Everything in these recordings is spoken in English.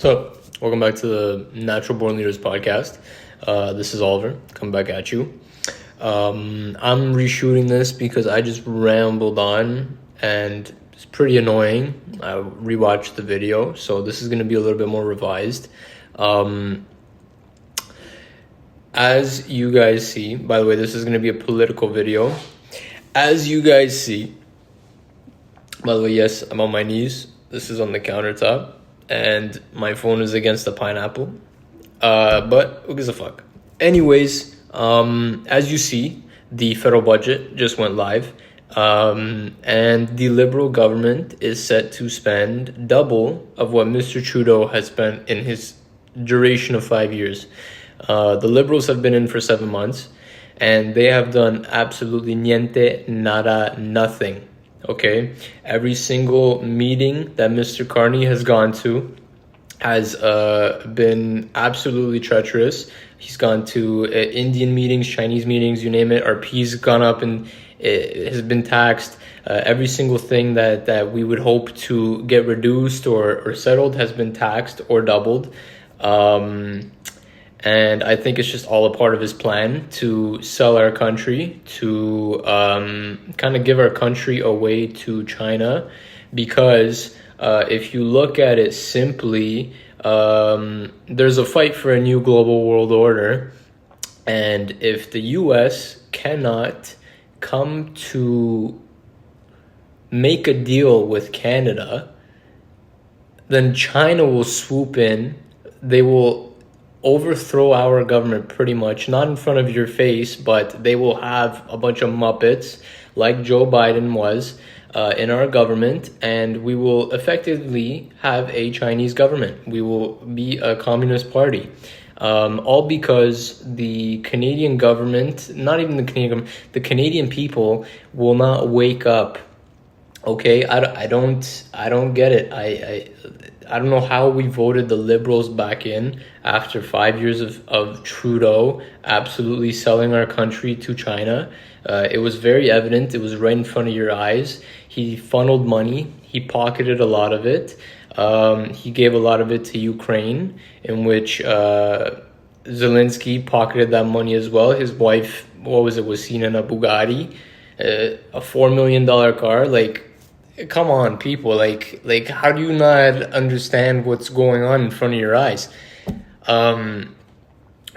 So, welcome back to the Natural Born Leaders podcast. This is Oliver, coming back at you. I'm reshooting this because I just rambled on and it's pretty annoying. I rewatched the video, so this is going to be a little bit more revised. As you guys see, by the way, this is going to be a political video. As you guys see, by the way, yes, I'm on my knees. This is on the countertop. And my phone is against the pineapple. But who gives a fuck? Anyways, as you see, the federal budget just went live. And the Liberal government is set to spend double of what Mr. Trudeau has spent in his duration of 5 years. The Liberals have been in for 7 months, and they have done absolutely niente, nada, nothing. Okay, every single meeting that Mr. Carney has gone to has been absolutely treacherous. He's gone to Indian meetings, Chinese meetings, you name it. Our P's gone up and it has been taxed. Every single thing that we would hope to get reduced or settled has been taxed or doubled. And I think it's just all a part of his plan to sell our country, to kind of give our country away to China. Because if you look at it simply, there's a fight for a new global world order. And if the US cannot come to make a deal with Canada, then China will swoop in. They will overthrow our government pretty much, not in front of your face, but they will have a bunch of Muppets like Joe Biden was in our government, and we will effectively have a Chinese government. We will be a communist party. All because the Canadian government, not even the Canadian government, the Canadian people will not wake up. Okay, I don't get it. I don't know how we voted the Liberals back in after 5 years of Trudeau absolutely selling our country to China. It was very evident. It was right in front of your eyes. He funneled money. He pocketed a lot of it. He gave a lot of it to Ukraine, in which Zelensky pocketed that money as well. His wife, was seen in a Bugatti, a $4 million car. Come on, people. How do you not understand what's going on in front of your eyes?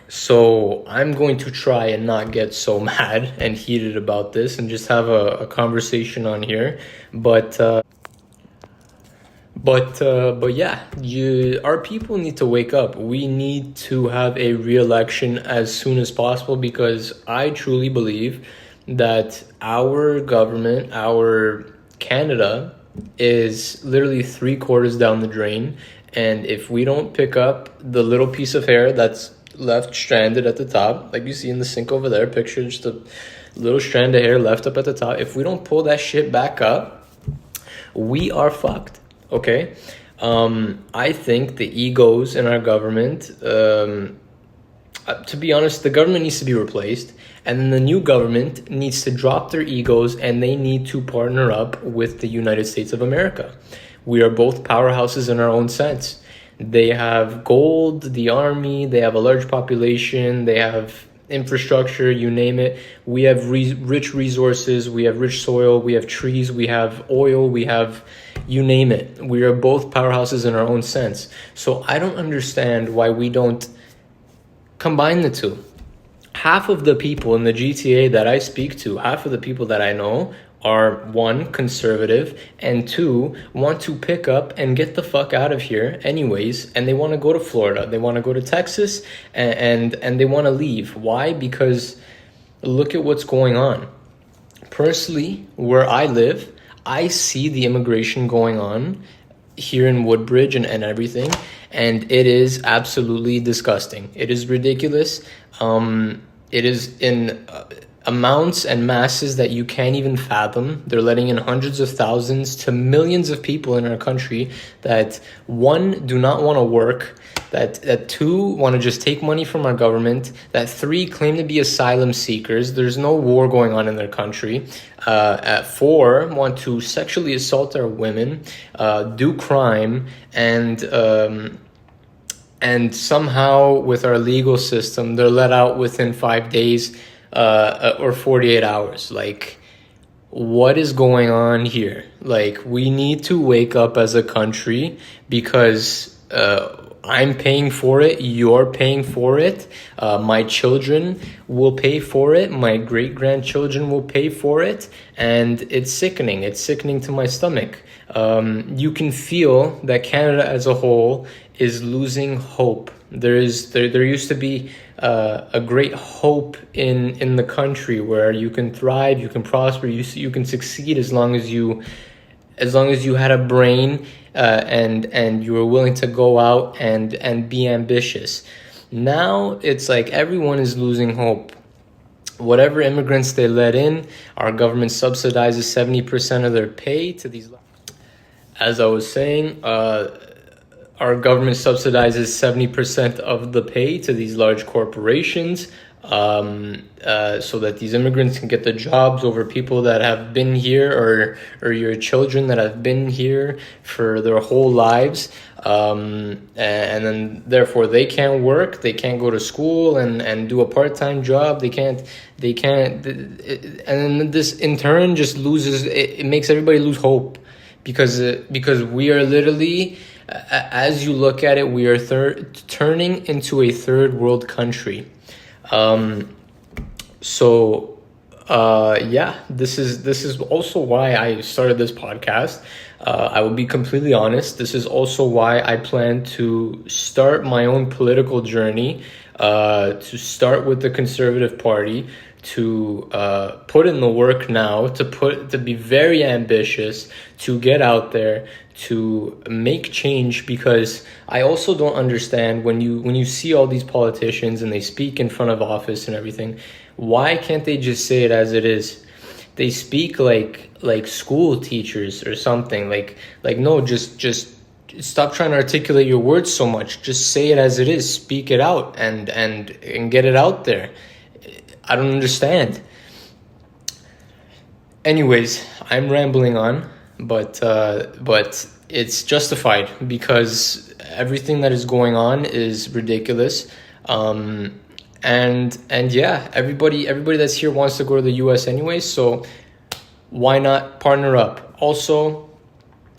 So I'm going to try and not get so mad and heated about this and just have a conversation on here. But yeah, our people need to wake up. We need to have a re-election as soon as possible, because I truly believe that our government, our Canada, is literally 3/4 down the drain. And if we don't pick up the little piece of hair that's left stranded at the top, like you see in the sink over there, picture just a little strand of hair left up at the top. If we don't pull that shit back up, we are fucked. Okay? I think the egos in our government, to be honest, the government needs to be replaced. And then the new government needs to drop their egos, and they need to partner up with the United States of America. We are both powerhouses in our own sense. They have gold, the army, they have a large population, they have infrastructure, you name it. We have rich resources, we have rich soil, we have trees, we have oil, we have, you name it. We are both powerhouses in our own sense. So I don't understand why we don't combine the two. Half of the people in the GTA that I speak to, half of the people that I know are, one, conservative, and two, want to pick up and get the fuck out of here anyways, and they want to go to Florida, they want to go to Texas, and they want to leave. Why? Because look at what's going on. Personally, where I live, I see the immigration going on here in Woodbridge and everything, and it is absolutely disgusting. It is ridiculous. It is in amounts and masses that you can't even fathom. They're letting in hundreds of thousands to millions of people in our country that, one, do not want to work, that two, want to just take money from our government, that three, claim to be asylum seekers. There's no war going on in their country. Four, want to sexually assault our women, do crime, and and somehow with our legal system, they're let out within 5 days or 48 hours. Like, what is going on here? Like, we need to wake up as a country, because I'm paying for it, you're paying for it, my children will pay for it, my great-grandchildren will pay for it, and it's sickening. It's sickening to my stomach. You can feel that Canada as a whole is losing hope. There used to be a great hope in the country where you can thrive, you can prosper, you can succeed as long as you had a brain, and you were willing to go out and be ambitious. Now it's like everyone is losing hope. Whatever immigrants they let in, our government subsidizes 70% of their pay to these. As I was saying, our government subsidizes 70% of the pay to these large corporations, so that these immigrants can get the jobs over people that have been here, or your children that have been here for their whole lives. And then therefore they can't work, they can't go to school and do a part-time job. They can't, and then this in turn just loses, it makes everybody lose hope, because we are literally, as you look at it, we are turning into a third world country. This is also why I started this podcast. I will be completely honest. This is also why I plan to start my own political journey, to start with the Conservative Party, to put in the work now, to be very ambitious, to get out there, to make change, because I also don't understand when you see all these politicians and they speak in front of office and everything, why can't they just say it as it is? They speak like school teachers or something. Like no, just stop trying to articulate your words so much. Just say it as it is. Speak it out and get it out there. I don't understand. Anyways, I'm rambling on, but it's justified, because everything that is going on is ridiculous. And yeah, everybody that's here wants to go to the US anyway, so why not partner up? Also,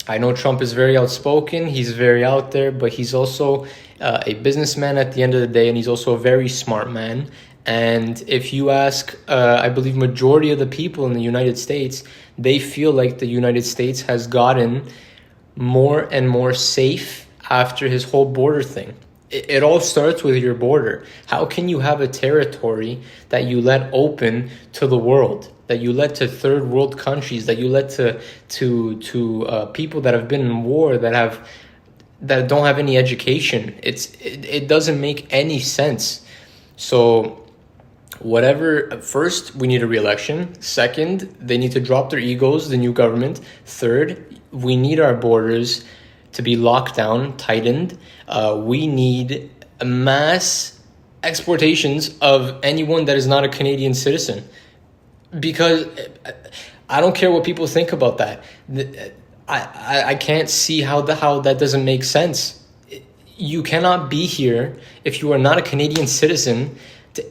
I know Trump is very outspoken, he's very out there, but he's also a businessman at the end of the day, and he's also a very smart man. And if you ask, I believe majority of the people in the United States, they feel like the United States has gotten more and more safe after his whole border thing. It all starts with your border. How can you have a territory that you let open to the world, that you let to third world countries, that you let to people that have been in war, that don't have any education? It doesn't make any sense. So whatever, first, we need a re-election. Second, they need to drop their egos, the new government. Third, we need our borders to be locked down, tightened. We need mass exportations of anyone that is not a Canadian citizen. Because I don't care what people think about that. I can't see how that doesn't make sense. You cannot be here if you are not a Canadian citizen,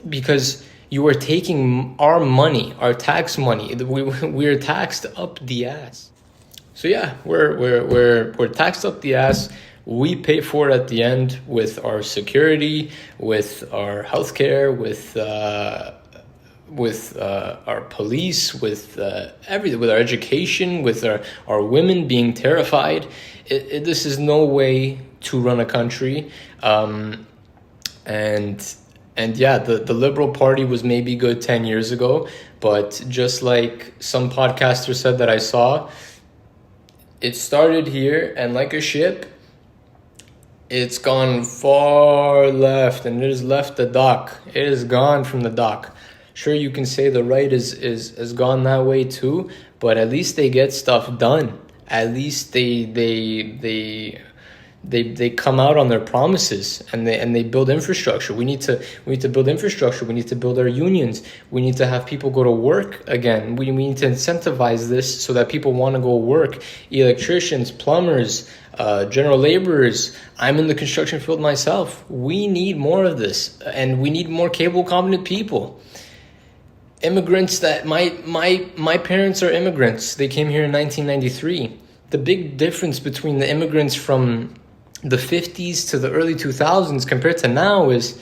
because you are taking our money, our tax money. We're taxed up the ass. So yeah, we're taxed up the ass. We pay for it at the end with our security, with our healthcare, with our police, with everything, with our education, with our women being terrified. This is no way to run a country. And yeah, the Liberal Party was maybe good 10 years ago, but just like some podcaster said that I saw, it started here, and like a ship, it's gone far left, and it has left the dock. It is gone from the dock. Sure, you can say the right is gone that way too, but at least they get stuff done. At least they they come out on their promises, and they build infrastructure. We need to build infrastructure. We need to build our unions. We need to have people go to work again. We need to incentivize this so that people want to go work. Electricians, plumbers, general laborers. I'm in the construction field myself. We need more of this, and we need more capable, competent people. Immigrants that my parents are immigrants. They came here in 1993. The big difference between the immigrants from the 50s to the early 2000s compared to now is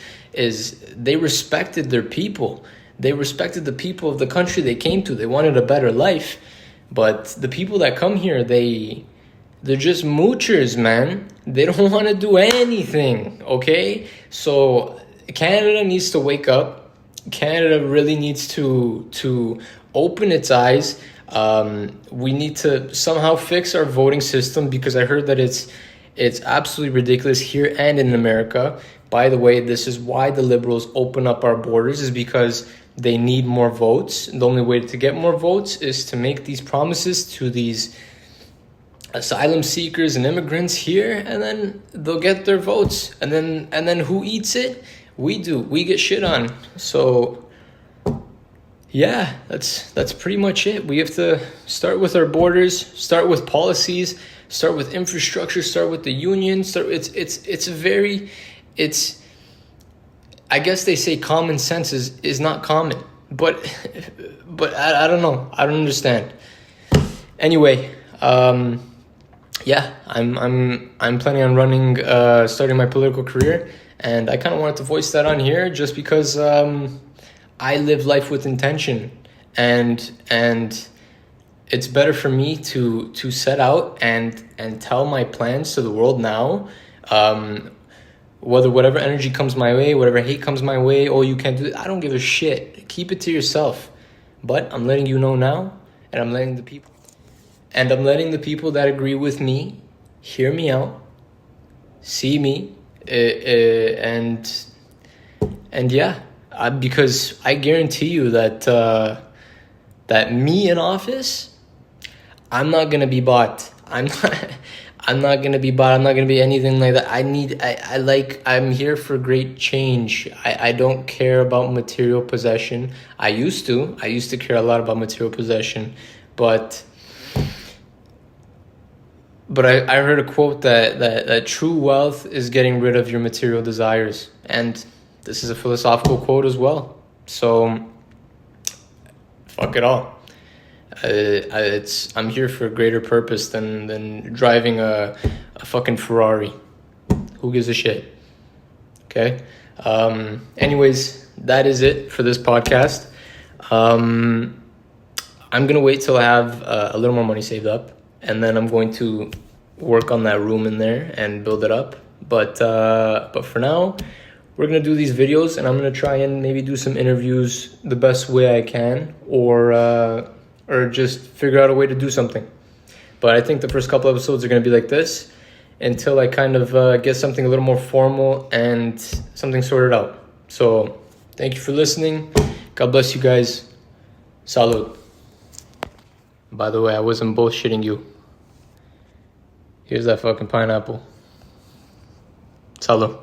they respected their people. They respected the people of the country they came to. They wanted a better life. But the people that come here, they're just moochers, man. They don't want to do anything, okay? So Canada needs to wake up. Canada really needs to open its eyes. We need to somehow fix our voting system, because I heard that it's absolutely ridiculous here and in America. By the way, this is why the Liberals open up our borders, is because they need more votes. The only way to get more votes is to make these promises to these asylum seekers and immigrants here, and then they'll get their votes. And then who eats it? We do. We get shit on. So yeah, that's pretty much it. We have to start with our borders, start with policies, start with infrastructure, start with the union. I guess they say common sense is not common, but I don't know. I don't understand. Anyway, yeah, I'm planning on starting my political career, and I kind of wanted to voice that on here just because I live life with intention, and it's better for me to set out and tell my plans to the world now. Whatever energy comes my way, whatever hate comes my way, oh, you can't do it, I don't give a shit. Keep it to yourself. But I'm letting you know now, and I'm letting the people that agree with me hear me out, see me, and yeah, because I guarantee you that me in office, I'm not gonna be bought. I'm not gonna be bought. I'm not gonna be anything like that. I'm here for great change. I don't care about material possession. I used to care a lot about material possession, but I heard a quote that true wealth is getting rid of your material desires. And this is a philosophical quote as well. So, fuck it all. I'm here for a greater purpose than driving a fucking Ferrari. Who gives a shit? Okay? Anyways, that is it for this podcast. I'm going to wait till I have a little more money saved up, and then I'm going to work on that room in there and build it up. But for now, we're going to do these videos, and I'm going to try and maybe do some interviews the best way I can, or just figure out a way to do something. But I think the first couple episodes are going to be like this until I kind of get something a little more formal and something sorted out. So thank you for listening. God bless you guys. Salud. By the way, I wasn't bullshitting you. Here's that fucking pineapple. Salud.